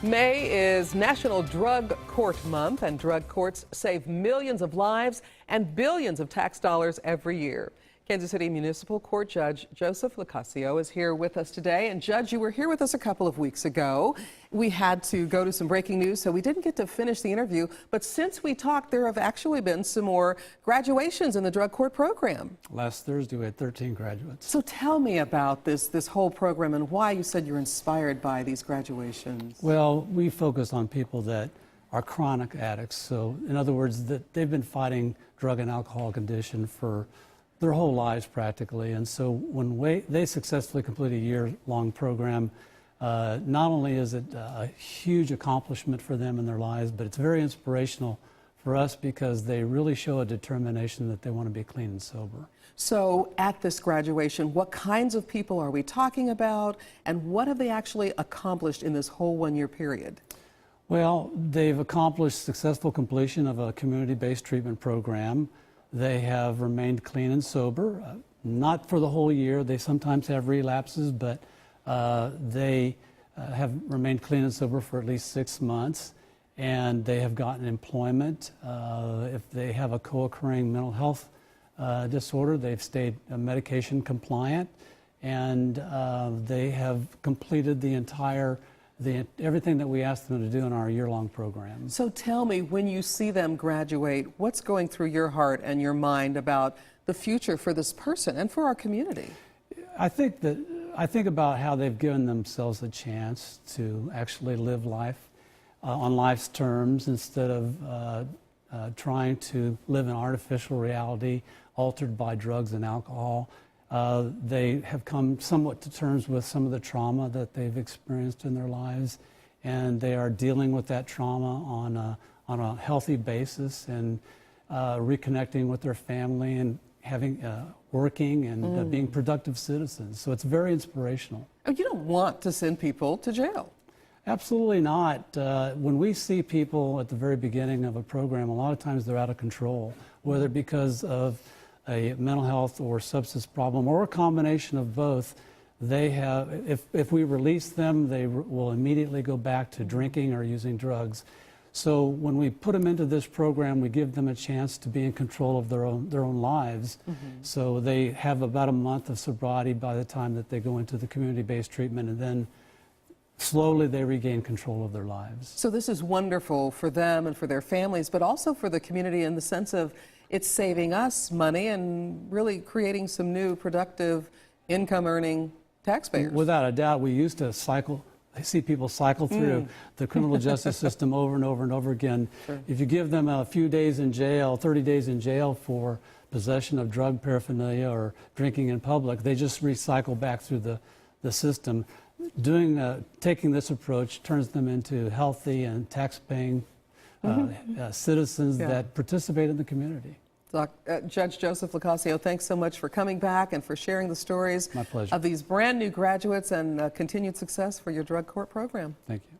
May is National Drug Court Month, and drug courts save millions of lives and billions of tax dollars every year. Kansas City Municipal Court Judge Joseph Licasio is here with us today. And Judge, you were here with us a couple of weeks ago. We had to go to some breaking news, so we didn't get to finish the interview. But since we talked, there have actually been some more graduations in the drug court program. Last Thursday, we had 13 graduates. So tell me about this whole program and why you said you're inspired by these graduations. Well, we focus on people that are chronic addicts. So in other words, that they've been fighting drug and alcohol addiction for their whole lives practically. And so when they successfully complete a year-long program, not only is it a huge accomplishment for them in their lives, but it's very inspirational for us because they really show a determination that they want to be clean and sober. So at this graduation, what kinds of people are we talking about, and what have they actually accomplished in this whole one-year period? Well, they've accomplished successful completion of a community-based treatment program. They have remained clean and sober, not for the whole year. They sometimes have relapses, but they have remained clean and sober for at least 6 months, and they have gotten employment. If they have a co-occurring mental health disorder, they've stayed medication compliant, and they have completed everything that we asked them to do in our year-long program. So tell me, when you see them graduate, what's going through your heart and your mind about the future for this person and for our community? I think about how they've given themselves a chance to actually live life on life's terms instead of trying to live an artificial reality altered by drugs and alcohol. They have come somewhat to terms with some of the trauma that they've experienced in their lives, and they are dealing with that trauma on a healthy basis and reconnecting with their family and working and being productive citizens. So it's very inspirational. Oh, you don't want to send people to jail. Absolutely not. When we see people at the very beginning of a program, a lot of times they're out of control, whether because of a mental health or substance problem or a combination of both. They have, if we release them, they will immediately go back to drinking or using drugs. So when we put them into this program, we give them a chance to be in control of their own lives. So they have about a month of sobriety by the time that they go into the community-based treatment, and then slowly they regain control of their lives. So this is wonderful for them and for their families, but also for the community in the sense of it's saving us money and really creating some new productive income-earning taxpayers. Without a doubt, we used to I see people cycle through the criminal justice system over and over and over again. Sure. If you give them a few days in jail, 30 days in jail for possession of drug paraphernalia or drinking in public, they just recycle back through the system. Taking this approach turns them into healthy and tax-paying citizens that participate in the community. Judge Joseph Licasio, thanks so much for coming back and for sharing the stories My pleasure. of these brand new graduates, and continued success for your drug court program. Thank you.